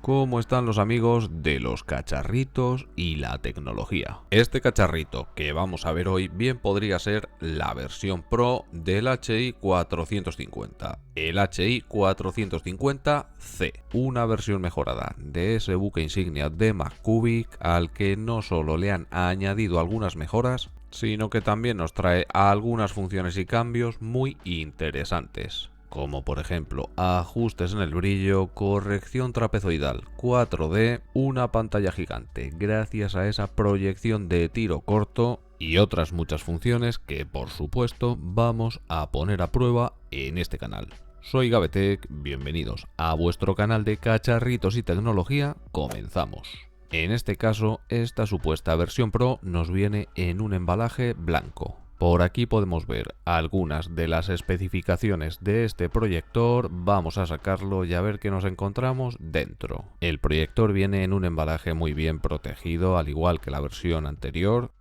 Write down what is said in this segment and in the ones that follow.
¿Cómo están los amigos de los cacharritos y la tecnología? Este cacharrito que vamos a ver hoy bien podría ser la versión Pro del HI 450, el HI 450C, una versión mejorada de ese buque insignia de MacCubic al que no solo le han añadido algunas mejoras, sino que también nos trae algunas funciones y cambios muy interesantes, como por ejemplo ajustes en el brillo, corrección trapezoidal 4D, una pantalla gigante gracias a esa proyección de tiro corto y otras muchas funciones que por supuesto vamos a poner a prueba en este canal. Soy Gavetech, bienvenidos a vuestro canal de cacharritos y tecnología, comenzamos. En este caso, esta supuesta versión Pro nos viene en un embalaje blanco. Por aquí podemos ver algunas de las especificaciones de este proyector. Vamos a sacarlo y a ver qué nos encontramos dentro. El proyector viene en un embalaje muy bien protegido, al igual que la versión anterior.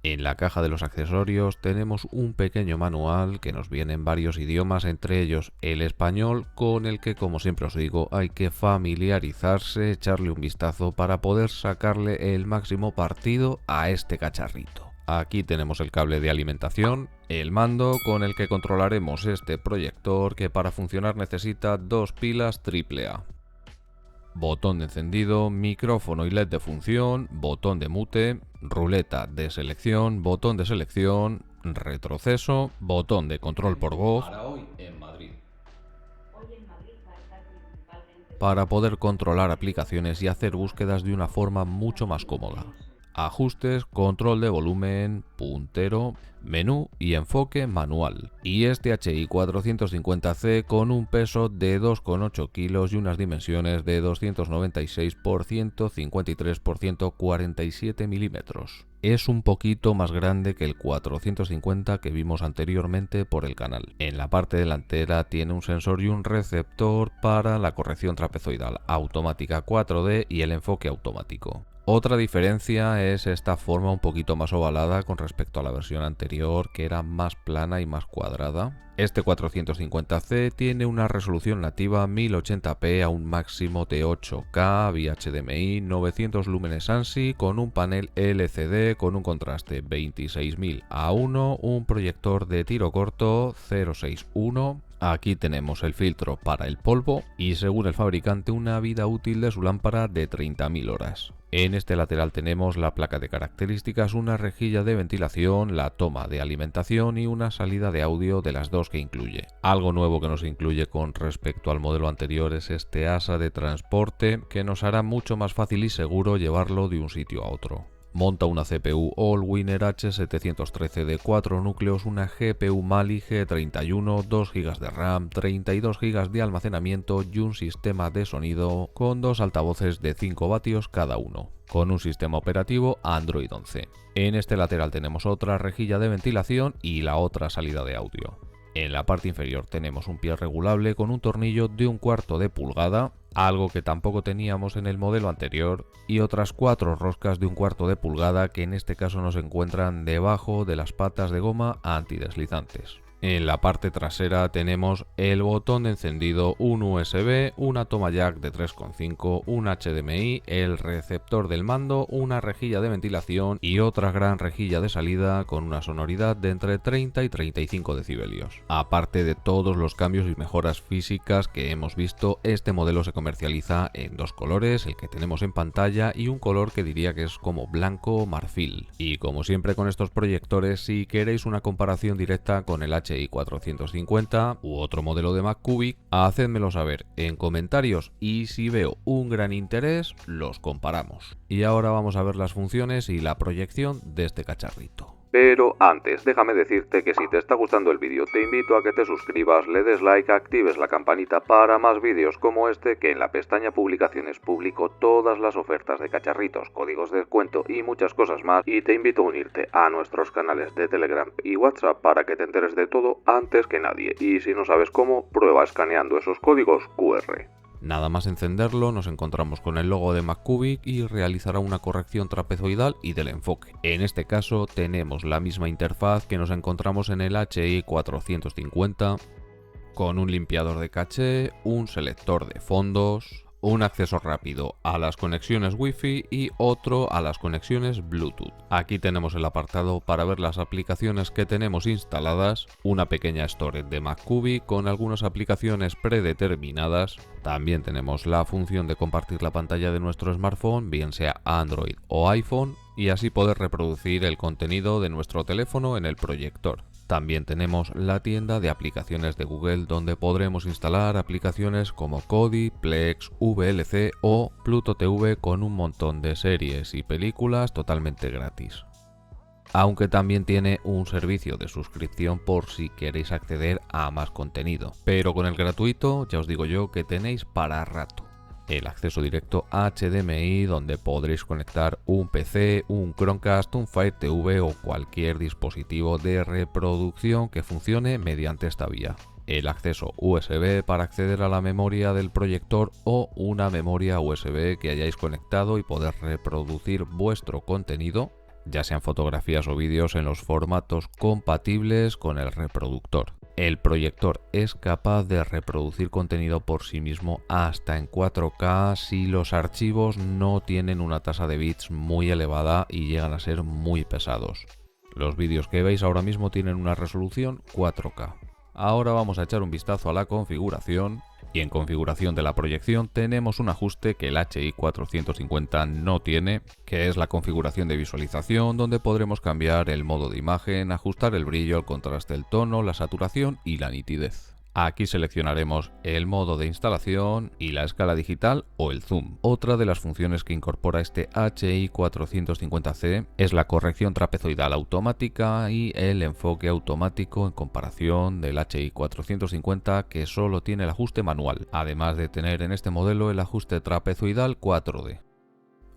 En la caja de los accesorios tenemos un pequeño manual que nos viene en varios idiomas, entre ellos el español, con el que, como siempre os digo, hay que familiarizarse, echarle un vistazo para poder sacarle el máximo partido a este cacharrito. Aquí tenemos el cable de alimentación, el mando con el que controlaremos este proyector que para funcionar necesita dos pilas AAA. Botón de encendido, micrófono y LED de función, botón de mute, ruleta de selección, botón de selección, retroceso, botón de control por voz. Para hoy en Madrid. Para poder controlar aplicaciones y hacer búsquedas de una forma mucho más cómoda. Ajustes, control de volumen, puntero, menú y enfoque manual. Y este HI 450C con un peso de 2,8 kilos y unas dimensiones de 296 x 153 x 147 milímetros. Es un poquito más grande que el 450 que vimos anteriormente por el canal. En la parte delantera tiene un sensor y un receptor para la corrección trapezoidal automática 4D y el enfoque automático. Otra diferencia es esta forma un poquito más ovalada con respecto a la versión anterior, que era más plana y más cuadrada. Este 450C tiene una resolución nativa 1080p a un máximo de 8K vía HDMI, 900 lúmenes ANSI con un panel LCD con un contraste 26000 a 1, un proyector de tiro corto 061. Aquí tenemos el filtro para el polvo y, según el fabricante, una vida útil de su lámpara de 30.000 horas. En este lateral tenemos la placa de características, una rejilla de ventilación, la toma de alimentación y una salida de audio de las dos que incluye. Algo nuevo que nos incluye con respecto al modelo anterior es este asa de transporte que nos hará mucho más fácil y seguro llevarlo de un sitio a otro. Monta una CPU Allwinner H713 de 4 núcleos, una GPU Mali G31, 2 GB de RAM, 32 GB de almacenamiento y un sistema de sonido con dos altavoces de 5 vatios cada uno, con un sistema operativo Android 11. En este lateral tenemos otra rejilla de ventilación y la otra salida de audio. En la parte inferior tenemos un pie regulable con un tornillo de 1/4 de pulgada, algo que tampoco teníamos en el modelo anterior, y otras 4 roscas de 1/4 de pulgada que en este caso nos encuentran debajo de las patas de goma antideslizantes. En la parte trasera tenemos el botón de encendido, un USB, una toma jack de 3,5, un HDMI, el receptor del mando, una rejilla de ventilación y otra gran rejilla de salida con una sonoridad de entre 30 y 35 decibelios. Aparte de todos los cambios y mejoras físicas que hemos visto, este modelo se comercializa en dos colores, el que tenemos en pantalla y un color que diría que es como blanco marfil. Y como siempre con estos proyectores, si queréis una comparación directa con el HI 450 u otro modelo de MacCubic, hacedmelo saber en comentarios y si veo un gran interés, los comparamos. Y ahora vamos a ver las funciones y la proyección de este cacharrito. Pero antes, déjame decirte que si te está gustando el vídeo, te invito a que te suscribas, le des like, actives la campanita para más vídeos como este, que en la pestaña publicaciones publico todas las ofertas de cacharritos, códigos de descuento y muchas cosas más, y te invito a unirte a nuestros canales de Telegram y WhatsApp para que te enteres de todo antes que nadie, y si no sabes cómo, prueba escaneando esos códigos QR. Nada más encenderlo nos encontramos con el logo de MacCubic y realizará una corrección trapezoidal y del enfoque. En este caso tenemos la misma interfaz que nos encontramos en el HI 450, con un limpiador de caché, un selector de fondos, un acceso rápido a las conexiones Wi-Fi y otro a las conexiones Bluetooth. Aquí tenemos el apartado para ver las aplicaciones que tenemos instaladas, una pequeña storage de MacCubi con algunas aplicaciones predeterminadas. También tenemos la función de compartir la pantalla de nuestro smartphone, bien sea Android o iPhone, y así poder reproducir el contenido de nuestro teléfono en el proyector. También tenemos la tienda de aplicaciones de Google, donde podremos instalar aplicaciones como Kodi, Plex, VLC o Pluto TV con un montón de series y películas totalmente gratis. Aunque también tiene un servicio de suscripción por si queréis acceder a más contenido. Pero con el gratuito ya os digo yo que tenéis para rato. El acceso directo HDMI, donde podréis conectar un PC, un Chromecast, un Fire TV o cualquier dispositivo de reproducción que funcione mediante esta vía. El acceso USB para acceder a la memoria del proyector o una memoria USB que hayáis conectado y poder reproducir vuestro contenido, ya sean fotografías o vídeos, en los formatos compatibles con el reproductor. El proyector es capaz de reproducir contenido por sí mismo hasta en 4K si los archivos no tienen una tasa de bits muy elevada y llegan a ser muy pesados. Los vídeos que veis ahora mismo tienen una resolución 4K. Ahora vamos a echar un vistazo a la configuración. Y en configuración de la proyección tenemos un ajuste que el HI 450 no tiene, que es la configuración de visualización, donde podremos cambiar el modo de imagen, ajustar el brillo, el contraste, el tono, la saturación y la nitidez. Aquí seleccionaremos el modo de instalación y la escala digital o el zoom. Otra de las funciones que incorpora este HI 450C es la corrección trapezoidal automática y el enfoque automático en comparación del HI 450, que solo tiene el ajuste manual, además de tener en este modelo el ajuste trapezoidal 4D.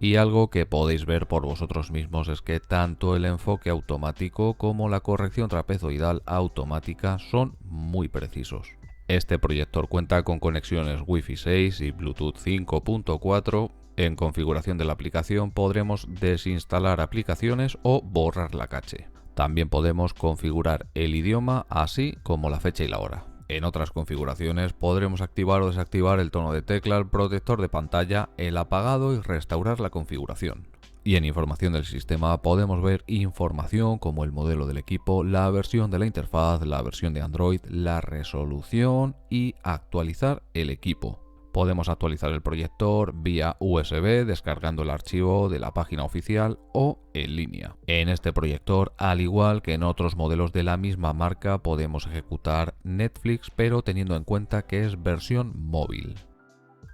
Y algo que podéis ver por vosotros mismos es que tanto el enfoque automático como la corrección trapezoidal automática son muy precisos. Este proyector cuenta con conexiones Wi-Fi 6 y Bluetooth 5.4. En configuración de la aplicación podremos desinstalar aplicaciones o borrar la caché. También podemos configurar el idioma, así como la fecha y la hora. En otras configuraciones podremos activar o desactivar el tono de tecla, el protector de pantalla, el apagado y restaurar la configuración. Y en información del sistema podemos ver información como el modelo del equipo, la versión de la interfaz, la versión de Android, la resolución y actualizar el equipo. Podemos actualizar el proyector vía USB descargando el archivo de la página oficial o en línea. En este proyector, al igual que en otros modelos de la misma marca, podemos ejecutar Netflix, pero teniendo en cuenta que es versión móvil.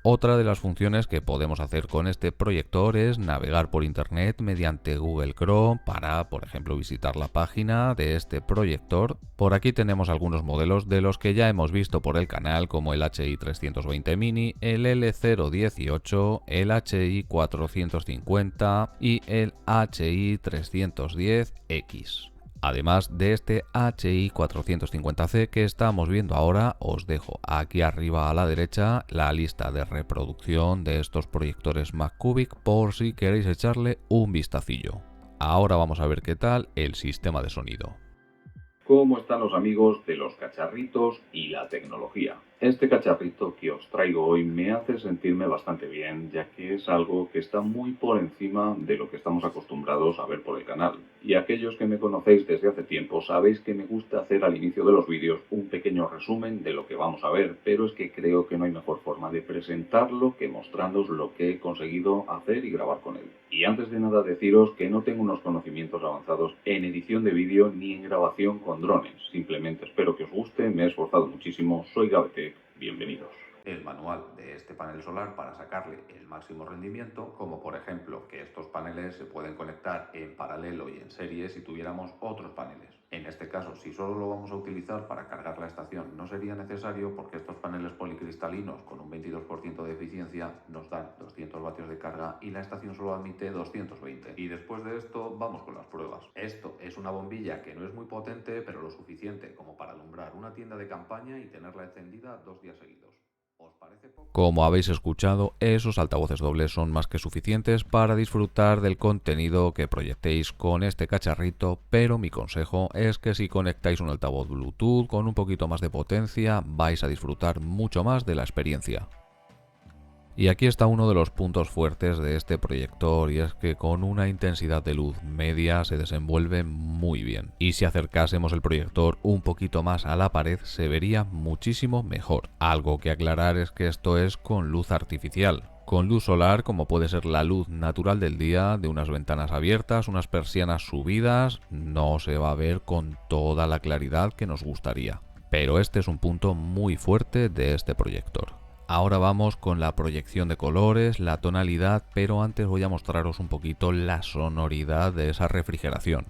Otra de las funciones que podemos hacer con este proyector es navegar por internet mediante Google Chrome para, por ejemplo, visitar la página de este proyector. Por aquí tenemos algunos modelos de los que ya hemos visto por el canal, como el HI 320 Mini, el L018, el HI 450 y el HI 310X. Además de este HI 450C que estamos viendo ahora, os dejo aquí arriba a la derecha la lista de reproducción de estos proyectores MacCubic por si queréis echarle un vistacillo. Ahora vamos a ver qué tal el sistema de sonido. ¿Cómo están los amigos de los cacharritos y la tecnología? Este cacharrito que os traigo hoy me hace sentirme bastante bien, ya que es algo que está muy por encima de lo que estamos acostumbrados a ver por el canal. Y aquellos que me conocéis desde hace tiempo sabéis que me gusta hacer al inicio de los vídeos un pequeño resumen de lo que vamos a ver, pero es que creo que no hay mejor forma de presentarlo que mostrándoos lo que he conseguido hacer y grabar con él. Y antes de nada deciros que no tengo unos conocimientos avanzados en edición de vídeo ni en grabación con drones. Simplemente espero que os guste, me he esforzado muchísimo, soy Gavetech, bienvenidos. El manual de este panel solar para sacarle el máximo rendimiento, como por ejemplo que estos paneles se pueden conectar en paralelo y en serie si tuviéramos otros paneles. En este caso, si solo lo vamos a utilizar para cargar la estación, no sería necesario porque estos paneles policristalinos con un 22% de eficiencia nos dan 200 vatios de carga y la estación solo admite 220. Y después de esto vamos con las pruebas. Esto es una bombilla que no es muy potente, pero lo suficiente como para alumbrar una tienda de campaña y tenerla encendida 2 días seguidos. Como habéis escuchado, esos altavoces dobles son más que suficientes para disfrutar del contenido que proyectéis con este cacharrito, pero mi consejo es que si conectáis un altavoz Bluetooth con un poquito más de potencia, vais a disfrutar mucho más de la experiencia. Y aquí está uno de los puntos fuertes de este proyector, y es que con una intensidad de luz media se desenvuelve muy bien. Y si acercásemos el proyector un poquito más a la pared se vería muchísimo mejor. Algo que aclarar es que esto es con luz artificial. Con luz solar, como puede ser la luz natural del día, de unas ventanas abiertas, unas persianas subidas, no se va a ver con toda la claridad que nos gustaría. Pero este es un punto muy fuerte de este proyector. Ahora vamos con la proyección de colores, la tonalidad, pero antes voy a mostraros un poquito la sonoridad de esa refrigeración.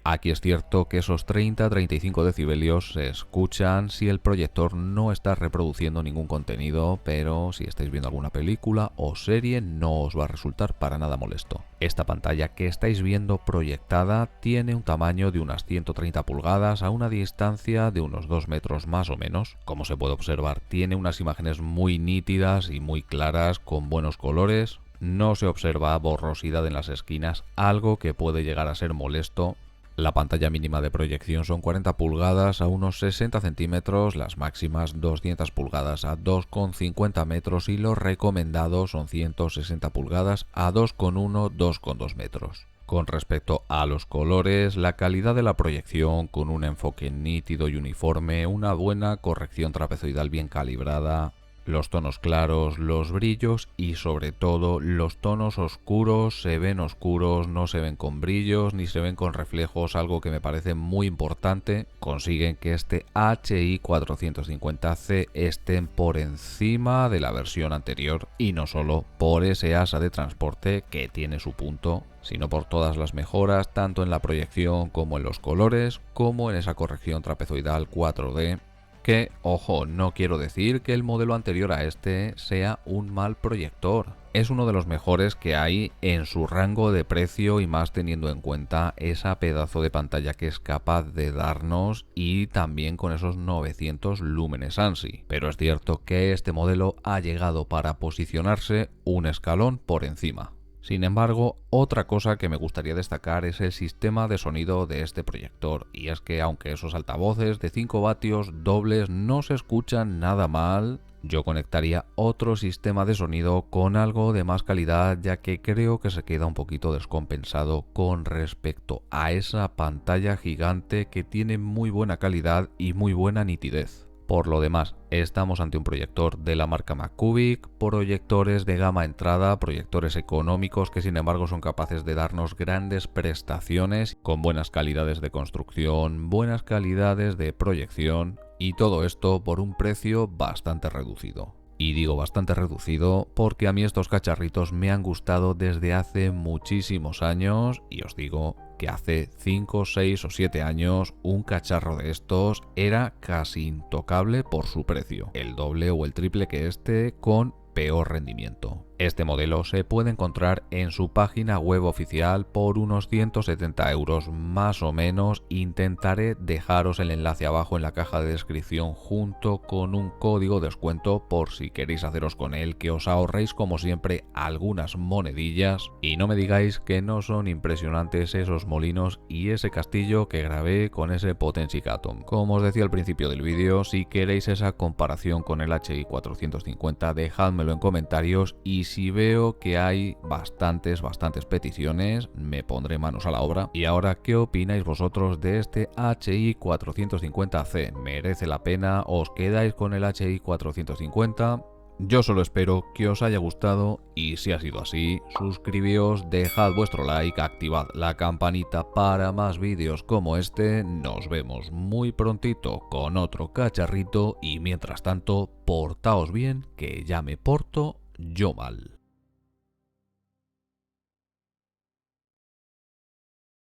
Aquí es cierto que esos 30-35 decibelios se escuchan si el proyector no está reproduciendo ningún contenido, pero si estáis viendo alguna película o serie no os va a resultar para nada molesto. Esta pantalla que estáis viendo proyectada tiene un tamaño de unas 130 pulgadas a una distancia de unos 2 metros más o menos. Como se puede observar, tiene unas imágenes muy nítidas y muy claras con buenos colores. No se observa borrosidad en las esquinas, algo que puede llegar a ser molesto. La pantalla mínima de proyección son 40 pulgadas a unos 60 centímetros, las máximas 200 pulgadas a 2,50 metros y los recomendados son 160 pulgadas a 2,1-2,2 metros. Con respecto a los colores, la calidad de la proyección con un enfoque nítido y uniforme, una buena corrección trapezoidal bien calibrada, los tonos claros, los brillos y sobre todo los tonos oscuros se ven oscuros, no se ven con brillos ni se ven con reflejos, algo que me parece muy importante. Consiguen que este HI 450C esté por encima de la versión anterior y no solo por ese asa de transporte que tiene su punto, sino por todas las mejoras tanto en la proyección como en los colores, como en esa corrección trapezoidal 4D. Que, ojo, no quiero decir que el modelo anterior a este sea un mal proyector. Es uno de los mejores que hay en su rango de precio y más teniendo en cuenta esa pedazo de pantalla que es capaz de darnos y también con esos 900 lúmenes ANSI. Pero es cierto que este modelo ha llegado para posicionarse un escalón por encima. Sin embargo, otra cosa que me gustaría destacar es el sistema de sonido de este proyector, y es que aunque esos altavoces de 5 vatios dobles no se escuchan nada mal, yo conectaría otro sistema de sonido con algo de más calidad, ya que creo que se queda un poquito descompensado con respecto a esa pantalla gigante que tiene muy buena calidad y muy buena nitidez. Por lo demás, estamos ante un proyector de la marca Macubic, proyectores de gama entrada, proyectores económicos que sin embargo son capaces de darnos grandes prestaciones con buenas calidades de construcción, buenas calidades de proyección y todo esto por un precio bastante reducido. Y digo bastante reducido porque a mí estos cacharritos me han gustado desde hace muchísimos años y os digo que hace 5, 6 o 7 años un cacharro de estos era casi intocable por su precio, el doble o el triple que este con peor rendimiento. Este modelo se puede encontrar en su página web oficial por unos 170 euros más o menos. Intentaré dejaros el enlace abajo en la caja de descripción junto con un código de descuento por si queréis haceros con él, que os ahorréis como siempre algunas monedillas y no me digáis que no son impresionantes esos molinos y ese castillo que grabé con ese Potensicatum. Como os decía al principio del vídeo, si queréis esa comparación con el HI 450 dejádmelo en comentarios y si veo que hay bastantes peticiones, me pondré manos a la obra. Y ahora, ¿qué opináis vosotros de este HI 450C? ¿Merece la pena? ¿Os quedáis con el HI 450? Yo solo espero que os haya gustado y si ha sido así, suscribíos, dejad vuestro like, activad la campanita para más vídeos como este. Nos vemos muy prontito con otro cacharrito y mientras tanto, portaos bien, que ya me porto yo mal.